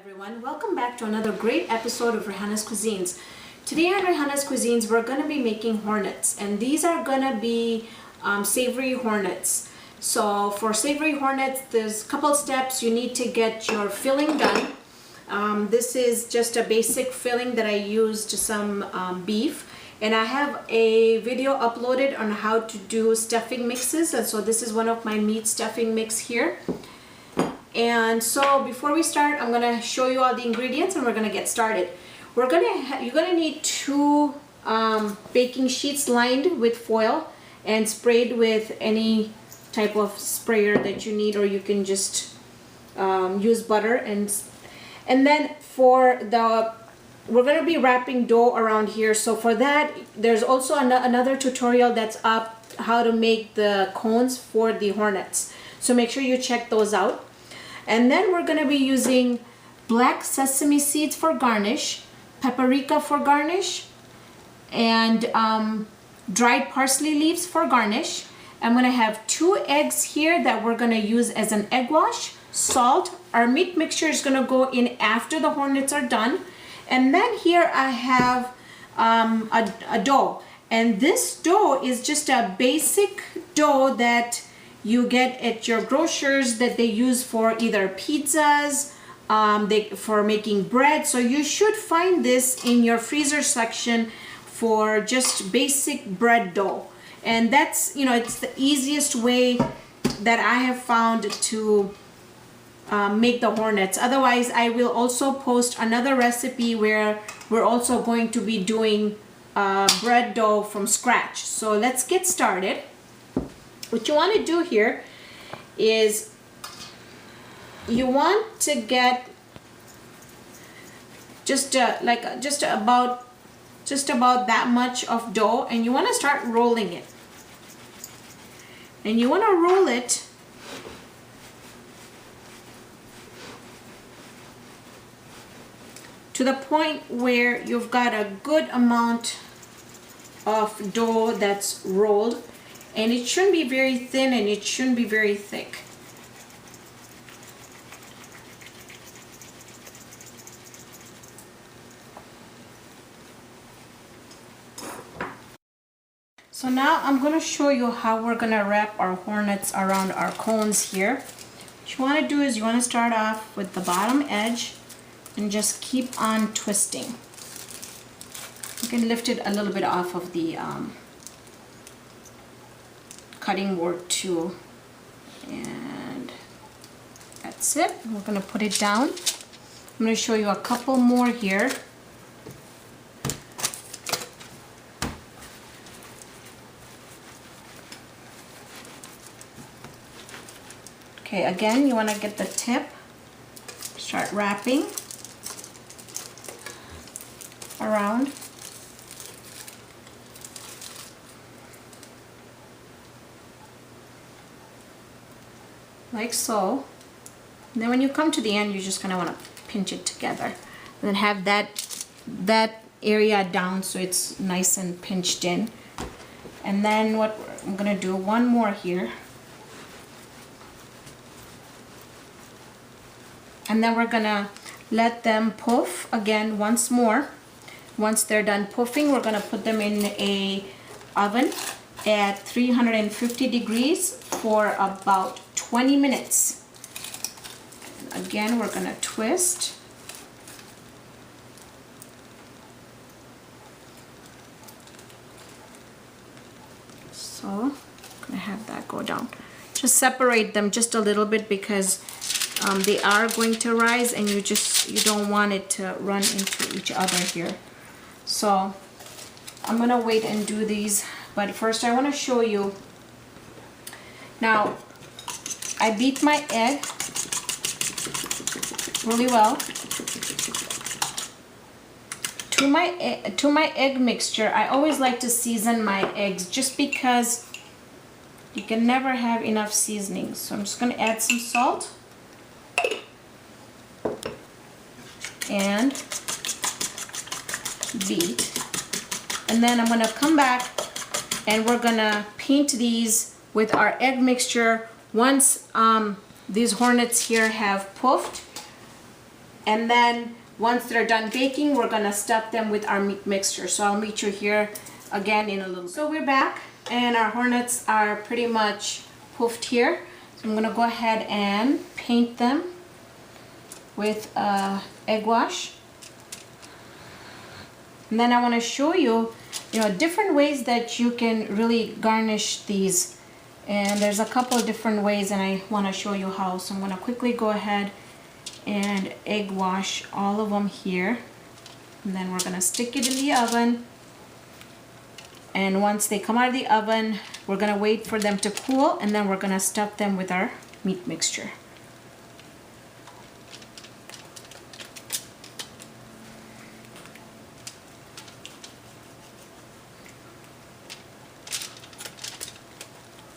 everyone, welcome back to another great episode of Raihana's Cuisines. Today on Raihana's Cuisines we're going to be making hornets, and these are going to be savory hornets. So for savory hornets, there's a couple steps. You need to get your filling done. This is just a basic filling that I used some beef, and I have a video uploaded on how to do stuffing mixes, and so this is one of my meat stuffing mix here. And so before we start, I'm gonna show you all the ingredients and we're gonna get started. You're gonna need two baking sheets lined with foil and sprayed with any type of sprayer that you need, or you can just use butter. And then we're gonna be wrapping dough around here. So for that, there's also another tutorial that's up how to make the cones for the hornets. So make sure you check those out. And then we're going to be using black sesame seeds for garnish, paprika for garnish, and dried parsley leaves for garnish. I'm going to have 2 eggs here that we're going to use as an egg wash, salt. Our meat mixture is going to go in after the hornets are done. And then here I have a dough. And this dough is just a basic dough that you get at your grocers that they use for either pizzas, for making bread. So you should find this in your freezer section for just basic bread dough. And that's, it's the easiest way that I have found to make the hornets. Otherwise, I will also post another recipe where we're also going to be doing bread dough from scratch. So let's get started. What you want to do here is you want to get just about that much of dough, and you want to start rolling it. And you want to roll it to the point where you've got a good amount of dough that's rolled. And it shouldn't be very thin and it shouldn't be very thick. So now I'm going to show you how we're going to wrap our hornets around our cones here. What you want to do is you want to start off with the bottom edge and just keep on twisting. You can lift it a little bit off of the cutting board too, and that's it. We're going to put it down. I'm going to show you a couple more here. Okay, again, you want to get the tip, start wrapping around. Like so. And then when you come to the end, you're just gonna want to pinch it together and then have that area down so it's nice and pinched in. And then what I'm gonna do, one more here, and then we're gonna let them puff again once more. Once they're done puffing, we're gonna put them in a oven at 350 degrees for about 20 minutes. And again, we're going to twist. So I'm going to have that go down. Just separate them just a little bit because they are going to rise, and you don't want it to run into each other here. So I'm going to wait and do these, but first I want to show you. Now I beat my egg really well. To my egg mixture, I always like to season my eggs just because you can never have enough seasoning. So I'm just going to add some salt and beat. And then I'm going to come back and we're going to paint these with our egg mixture. Once these hornets here have puffed, And then once they're done baking, we're gonna stuff them with our meat mixture. So I'll meet you here again in a little bit. So we're back and our hornets are pretty much poofed here. So I'm gonna go ahead and paint them with egg wash. And then I wanna show you, different ways that you can really garnish these. And there's a couple of different ways and I wanna show you how. So I'm gonna quickly go ahead and egg wash all of them here. And then we're gonna stick it in the oven. And once they come out of the oven, we're gonna wait for them to cool and then we're gonna stuff them with our meat mixture.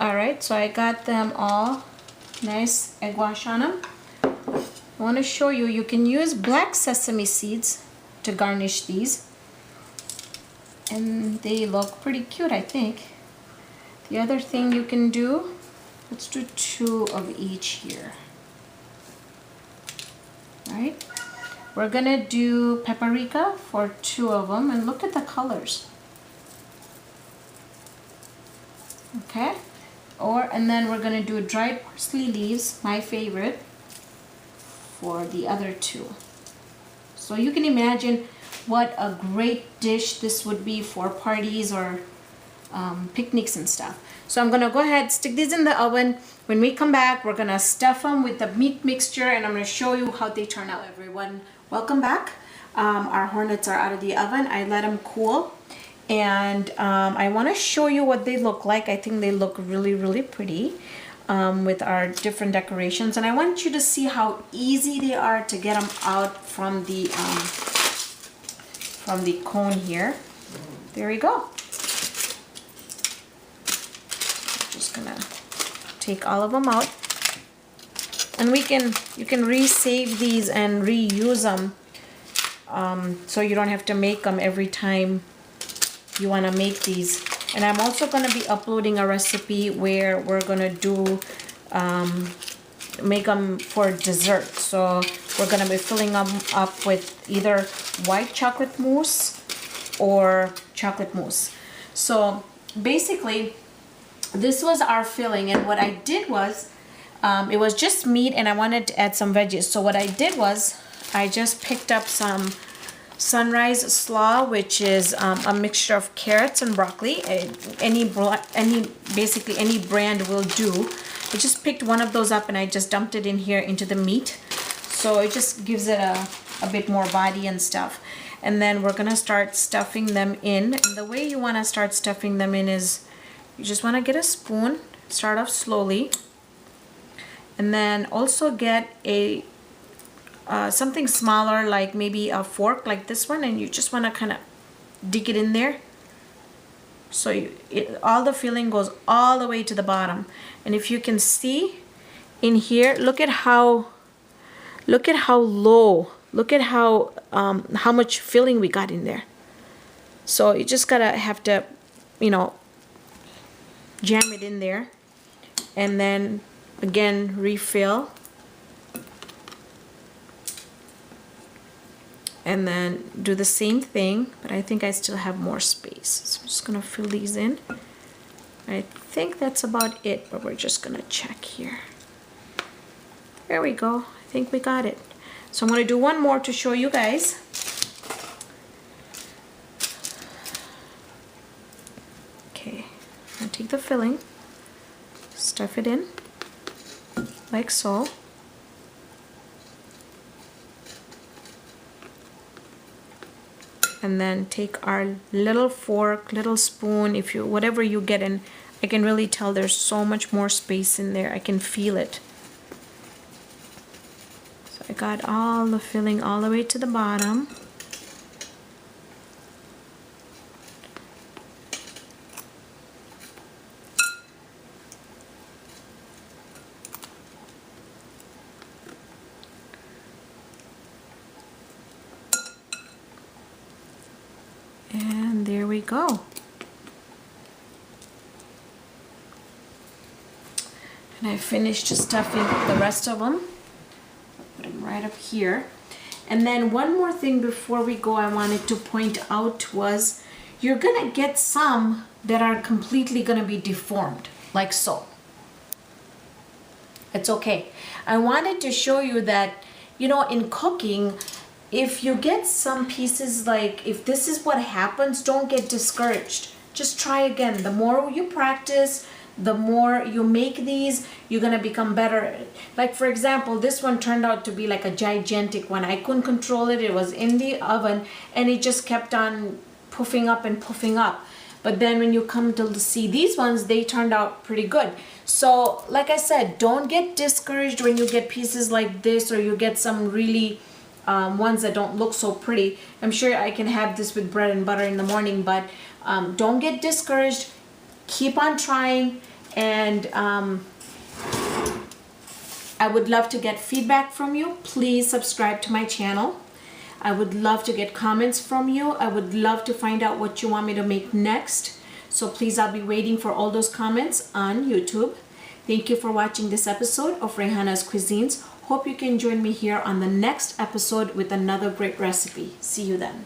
Alright, so I got them all nice egg wash on them. I want to show you, you can use black sesame seeds to garnish these. And they look pretty cute, I think. The other thing you can do, let's do 2 of each here. Right? We're gonna do paprika for 2 of them and look at the colors. Okay? And then we're gonna do dried parsley leaves, my favorite, for the other 2. So you can imagine what a great dish this would be for parties or picnics and stuff. So I'm gonna go ahead, stick these in the oven. When we come back, we're gonna stuff them with the meat mixture and I'm gonna show you how they turn out. Hello everyone, welcome back. Our hornets are out of the oven. I let them cool. And I want to show you what they look like. I think they look really, really pretty with our different decorations. And I want you to see how easy they are to get them out from the cone here. There we go. Just gonna take all of them out, and you can resave these and reuse them, so you don't have to make them every time you want to make these. And I'm also going to be uploading a recipe where we're going to do make them for dessert. So we're going to be filling them up with either white chocolate mousse or chocolate mousse. So basically this was our filling, and what I did was it was just meat and I wanted to add some veggies. So what I did was I just picked up some sunrise slaw, which is a mixture of carrots and broccoli. Basically any brand will do. I just picked one of those up and I just dumped it in here into the meat, so it just gives it a bit more body and stuff. And then we're gonna start stuffing them in, and the way you want to start stuffing them in is you just want to get a spoon, start off slowly, and then also get a something smaller, like maybe a fork like this one, and you just want to kind of dig it in there, so all the filling goes all the way to the bottom. And if you can see in here, look at how low, look at how much filling we got in there. So you just have to jam it in there, and then again refill. And then do the same thing, but I think I still have more space. So I'm just gonna fill these in. I think that's about it, but we're just gonna check here. There we go, I think we got it. So I'm gonna do one more to show you guys. Okay, I'm gonna take the filling, stuff it in, like so. And then take our little fork, little spoon, whatever you get in. I can really tell there's so much more space in there. I can feel it. So I got all the filling all the way to the bottom. And there we go. And I finished stuffing the rest of them. Put them right up here. And then one more thing before we go I wanted to point out was you're gonna get some that are completely gonna be deformed, like so. It's okay. I wanted to show you that, you know, in cooking, if you get some pieces, like if this is what happens, don't get discouraged. Just try again. The more you practice, the more you make these, you're gonna become better at it. Like for example, this one turned out to be like a gigantic one. I couldn't control it. It was in the oven and it just kept on puffing up and puffing up. But then when you come to see these ones, they turned out pretty good. So like I said, don't get discouraged when you get pieces like this, or you get some really ones that don't look so pretty. I'm sure I can have this with bread and butter in the morning, but don't get discouraged. Keep on trying, and I would love to get feedback from you. Please subscribe to my channel. I would love to get comments from you. I would love to find out what you want me to make next. So please, I'll be waiting for all those comments on YouTube. Thank you for watching this episode of Raihana's Cuisines. Hope you can join me here on the next episode with another great recipe. See you then.